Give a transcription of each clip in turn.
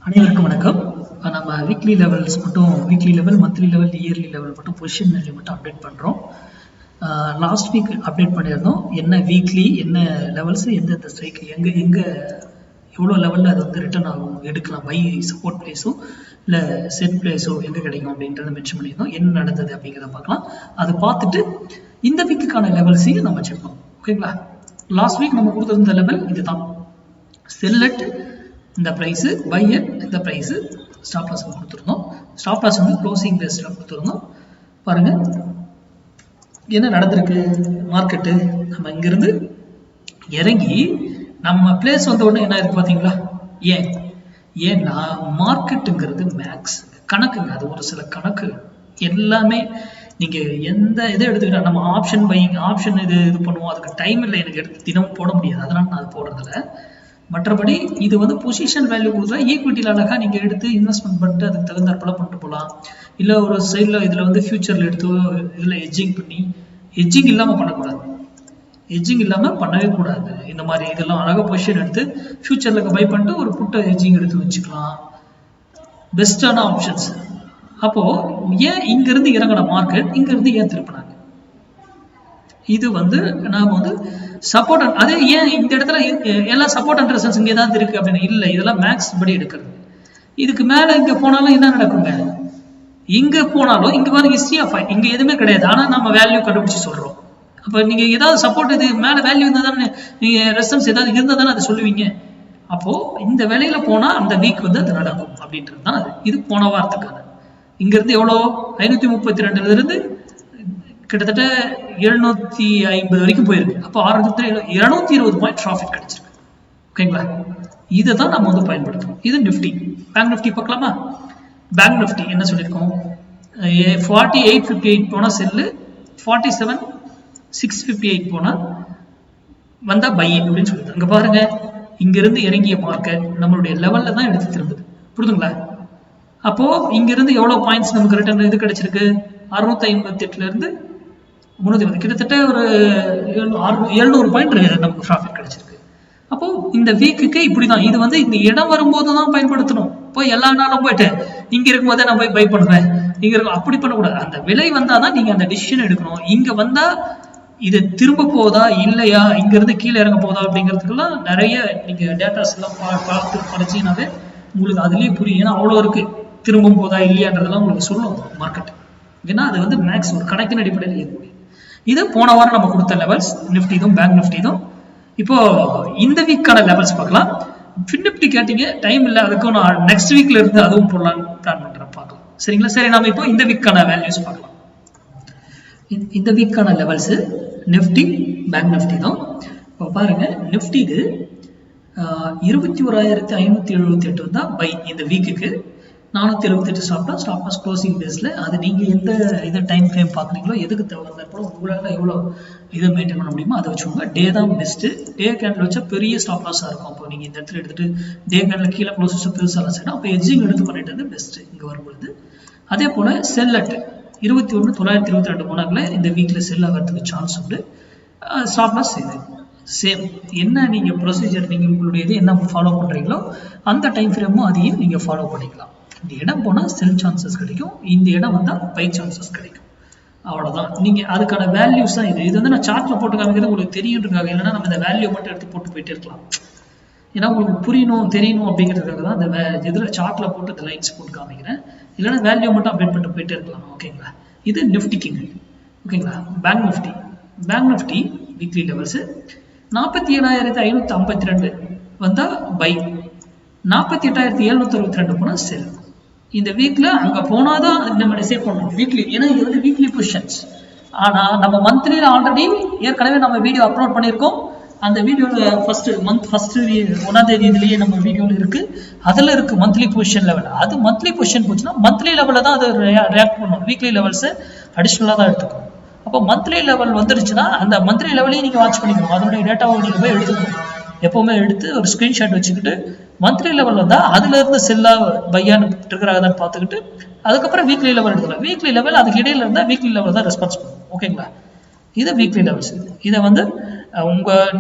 அனைவருக்கும் வணக்கம். நம்ம வீக்லி லெவல்ஸ் மட்டும் weekly level, monthly level, yearly level மட்டும் பொசிஷன் வேல்யூ மட்டும் அப்டேட் பண்ணுறோம். லாஸ்ட் வீக் அப்டேட் பண்ணியிருந்தோம். என்ன வீக்லி என்ன லெவல்ஸ், எந்தெந்த ஸ்ட்ரைக் எங்கே எவ்வளோ லெவலில் அது வந்து ரிட்டர்ன் ஆகும், எடுக்கலாம், பை சப்போர்ட் ப்ளேஸோ இல்லை செட் ப்ளேஸோ எங்கே கிடைக்கும் அப்படின்றத மென்ஷன் பண்ணியிருந்தோம். என்ன நடந்தது அப்படிங்கிறத பார்க்கலாம். அதை பார்த்துட்டு இந்த வீக்குக்கான லெவல்ஸையும் நம்ம செக் பண்ணோம். ஓகேங்களா? லாஸ்ட் வீக் நம்ம கொடுத்துருந்த லெவல் இதுதான். செல்லட் இந்த ப்ரைஸு, பையர் இந்த ப்ரைஸு, ஸ்டாப் லாஸ் கொடுத்துருந்தோம். ஸ்டாப் லாஸ் வந்து க்ளோசிங் பேஸில் கொடுத்துருந்தோம். பாருங்கள் என்ன நடந்திருக்கு மார்க்கெட்டு. நம்ம இங்கேருந்து இறங்கி நம்ம பிளேஸ் வந்த உடனே என்ன இருக்குது பார்த்தீங்களா? ஏன்னா மார்க்கெட்டுங்கிறது மேக்ஸ் கணக்குங்க. அது ஒரு சில கணக்கு எல்லாமே. நீங்கள் எந்த இதை எடுத்துக்கிட்டா நம்ம ஆப்ஷன் பையிங் ஆப்ஷன் இது பண்ணுவோம். அதுக்கு டைம் இல்லை, எனக்கு எடுத்து தினமும் போட முடியாது. அதனால் நான் அது போடுறதில்ல. மற்றபடி இது வந்து பொசிஷன் வேல்யூ கொடுத்தா ஈக்விட்டியில் அழகாக நீங்கள் எடுத்து இன்வெஸ்ட்மெண்ட் பண்ணிட்டு அதுக்கு தகுந்தாற்போல பண்ணிட்டு போகலாம். இல்லை ஒரு சைடில் இதில் வந்து ஃபியூச்சரில் எடுத்து இதில் எட்ஜிங் பண்ணி, எட்ஜிங் இல்லாமல் பண்ணக்கூடாது. எட்ஜிங் இல்லாமல் பண்ணவே கூடாது. இந்த மாதிரி இதெல்லாம் அழகாக பொசிஷன் எடுத்து ஃபியூச்சரில் பை பண்ணிட்டு ஒரு புட்டை எட்ஜிங் எடுத்து வச்சுக்கலாம். பெஸ்ட்டான ஆப்ஷன்ஸ். அப்போது ஏன் இங்கேருந்து இறங்கின மார்க்கெட் இங்கேருந்து ஏன் திருப்பினாங்க? இது வந்து நாம் வந்து சப்போர்ட். அதே ஏன் இந்த இடத்துல எல்லாம் சப்போர்ட் அண்ட் ரெசிஸ்டன்ஸ் இங்கே தான் இருக்கு அப்படின்னு இல்லை. இதெல்லாம் மேக்ஸ் படி எடுக்கிறது. இதுக்கு மேலே இங்கே போனாலும் என்ன நடக்குங்க? இங்கே போனாலும் இங்கே பாருங்க ஹிஸ்ட்ரி ஆஃப் இங்கே எதுவுமே கிடையாது. ஆனால் நம்ம வேல்யூ கண்டுபிடிச்சி சொல்கிறோம். அப்போ நீங்கள் ஏதாவது சப்போர்ட் இது மேலே வேல்யூ இருந்தால் தானே, நீங்கள் ரெசிஸ்டன்ஸ் ஏதாவது இருந்தால் தானே அதை சொல்லுவீங்க. அப்போது இந்த விலையில போனால் அந்த வீக் வந்து அது நடக்கும் அப்படின்றது தான் அது. இது போன வாரத்துக்கான. இங்கேருந்து எவ்வளோ 532 கிட்டத்தட்ட 750 வரைக்கும் போயிருக்கு. அப்போ 220 பாயிண்ட் ப்ராஃபிட் கிடைச்சிருக்கு. ஓகேங்களா? இதை தான் நம்ம வந்து பயன்படுத்தணும். இது நிஃப்டி. பேங்க் நிஃப்டி பார்க்கலாமா? பேங்க் நிஃப்டி என்ன சொல்லியிருக்கோம்? 4858 போனால் செல்லு, 47658 போனால் வந்தா பை அப்படின்னு சொல்லிட்டு. அங்கே பாருங்க, இங்கிருந்து இறங்கிய மார்க்கெட் நம்மளுடைய லெவல்ல தான் எடுத்து திரும்புது. புரியுதுங்களா? அப்போ இங்கிருந்து எவ்வளவு பாயிண்ட்ஸ் நமக்கு ரிட்டர்ன் இது கிடைச்சிருக்கு? 658 இருந்து 320, கிட்டத்தட்ட ஒரு 700 பாயிண்ட் நமக்கு ப்ராஃபிட் கிடைச்சிருக்கு. அப்போ இந்த வீக்குக்கு இப்படிதான். இது வந்து இந்த இடம் வரும்போது தான் பயன்படுத்தணும். போய் எல்லா நாளும் போயிட்டு இங்க இருக்கும் போதே நான் போய் பை பண்ணுவேன், இங்க இருக்கும் அப்படி பண்ணக்கூடாது. அந்த விலை வந்தாதான் நீங்க அந்த டிசிஷன் எடுக்கணும். இங்க வந்தா இது திரும்ப போதா இல்லையா, இங்க இருந்து கீழே இறங்க போதா அப்படிங்கிறதுக்கெல்லாம் நிறைய நீங்க டேட்டாஸ் எல்லாம் பார்த்து படிச்சீங்கன்னாவே உங்களுக்கு அதுலயே புரியும். ஏன்னா அவ்வளோ இருக்கு. திரும்ப போதா இல்லையான்றதெல்லாம் உங்களுக்கு சொல்லும் மார்க்கெட். ஏன்னா அது வந்து மேக்ஸ் ஒரு கணக்கின் அடிப்படையில் இருக்கக்கூடிய. இது போன வாரம் நம்ம கொடுத்த லெவல்ஸ் நிஃப்டி இதுவும் பேங்க் நிஃப்டி இதுவும். இப்போ இந்த வீக்கான லெவல்ஸ் பார்க்கலாம். நிஃப்டி கேட்டீங்க, டைம் இல்லை, அதுக்கும் நான் நெக்ஸ்ட் வீக்ல இருந்து அதுவும் போடலான்னு பிளான் பண்றேன். பார்க்கலாம். சரிங்களா? சரி, நாம இப்போ இந்த வீக்கான வேல்யூஸ் பார்க்கலாம். இந்த வீக்கான லெவல்ஸ் நிஃப்டி பேங்க் நிஃப்டி தான். இப்போ பாருங்க, நிஃப்டி இது 21,578 தான் பை இந்த வீக்குக்கு. 478 ஸ்டாப் லாஸ் க்ளோசிங் பேஸ்ல. அது நீங்க எந்த இதை டைம் ஃப்ரேம் பார்க்குறீங்களோ, எதுக்கு தகுந்தாற்போல உங்களால் எவ்வளோ இதை மெயின்டைன் பண்ண முடியுமோ அதை வச்சுக்கோங்க. டே தான் பெஸ்ட்டு. டே கேண்டில் வச்சா பெரிய ஸ்டாப் லாஸாக இருக்கும். அப்போ நீங்கள் இந்த இடத்துல எடுத்துட்டு டே கேண்டில் கீழே க்ளோஸ் வச்சா பெருசாக லாஸ் ஆகிடும். அப்போ எட்ஜிங் எடுத்து பண்ணிட்டு பெஸ்ட்டு இங்கே வரும்பொழுது. அதே போல் செல்லட் 21,922 போனாங்களே இந்த வீக்கில் செல் ஆகிறதுக்கு சான்ஸ் உண்டு. ஸ்டாப் லாஸ் இது சேம். என்ன நீங்கள் ப்ரொசீஜர் நீங்கள் உங்களுடைய இது என்ன ஃபாலோ பண்ணுறீங்களோ அந்த டைம் ஃப்ரேமும் அதையும் நீங்கள் ஃபாலோ பண்ணிக்கலாம். இந்த இடம் போனால் செல் சான்சஸ் கிடைக்கும், இந்த இடம் வந்தால் பை சான்சஸ் கிடைக்கும். அவ்வளோதான். நீங்கள் அதுக்கான வேல்யூஸ் தான் இது. இது வந்து நான் சார்ட்டில் போட்டு காமிக்கிறது உங்களுக்கு தெரியுன்றதுக்காக. இல்லைன்னா நம்ம இந்த வேல்யூ மட்டும் எடுத்து போட்டு போயிட்டே இருக்கலாம். ஏன்னா உங்களுக்கு புரியணும் தெரியணும் அப்படிங்கிறதுக்காக தான் இந்த இதில் சார்ட்டில் போட்டு இந்த லைன்ஸ் போட்டு காமிக்கிறேன். இல்லைன்னா வேல்யூ மட்டும் அப்டேட் பண்ணிட்டு போயிட்டே இருக்கலாம். ஓகேங்களா? இது நிஃப்டிக்குங்க. ஓகேங்களா? பேங்க் நிஃப்டி வீக்லி லெவல்ஸு 47,552 வந்தால் பை, 48,762 போனால் செல். இந்த வீக்ல அங்க போனாதான் நம்ம டிசைட் பண்ணணும் வீக்லி. ஏன்னா இது வந்து வீக்லி பொசிஷன்ஸ். ஆனா நம்ம மந்த்லியில ஆல்ரெடி ஏற்கனவே நம்ம வீடியோ அப்லோட் பண்ணியிருக்கோம். அந்த வீடியோல ஃபர்ஸ்ட் 1ஆம் தேதி இதுலயே நம்ம வீடியோல இருக்கு. அதுல இருக்கு மந்த்லி பொசிஷன் லெவல். அது மந்த்லி பொசிஷன் போச்சுன்னா மந்த்லி லெவல்ல தான் அது ரியாக்ட் பண்ணும். வீக்லி லெவல்ஸ் அடிஷனலா தான் எடுத்துக்கணும். அப்போ மந்த்லி லெவல் வந்துருச்சுன்னா அந்த மந்த்லி லெவலையும் நீங்க வாட்ச் பண்ணிக்கணும். அதனுடைய டேட்டாவை நீங்க போய் எடுத்துக்கணும். எப்பவுமே எடுத்து ஒரு ஸ்கிரீன்ஷாட் வச்சுக்கிட்டு மந்த்லி லெவல் வந்தால் அதுல இருந்து செல்லா பையான்னு இருக்கிறாங்கன்னு பார்த்துக்கிட்டு அதுக்கப்புறம் வீக்லி லெவல் எடுத்துக்கலாம். வீக்லி லெவல் அதுக்கு இடையில இருந்தால் வீக்லி லெவல் தான் ரெஸ்பான்ஸ் பண்ணும். ஓகேங்களா? இது வீக்லி லெவல்ஸ். இதை வந்து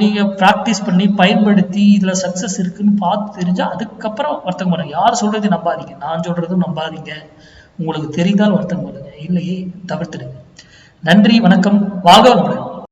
நீங்க ப்ராக்டிஸ் பண்ணி பயன்படுத்தி இதுல சக்சஸ் இருக்குன்னு பார்த்து தெரிஞ்சா அதுக்கப்புறம் வர்த்தகம் பண்ணுங்க. யார் சொல்றதையும் நம்பாதீங்க, நான் சொல்றதும் நம்பாதீங்க. உங்களுக்கு தெரிந்தால் வர்த்தகம் பண்ணுங்க, இல்லையே தவிர்த்துடுங்க. நன்றி, வணக்கம், வாழ்க வளமுடன்.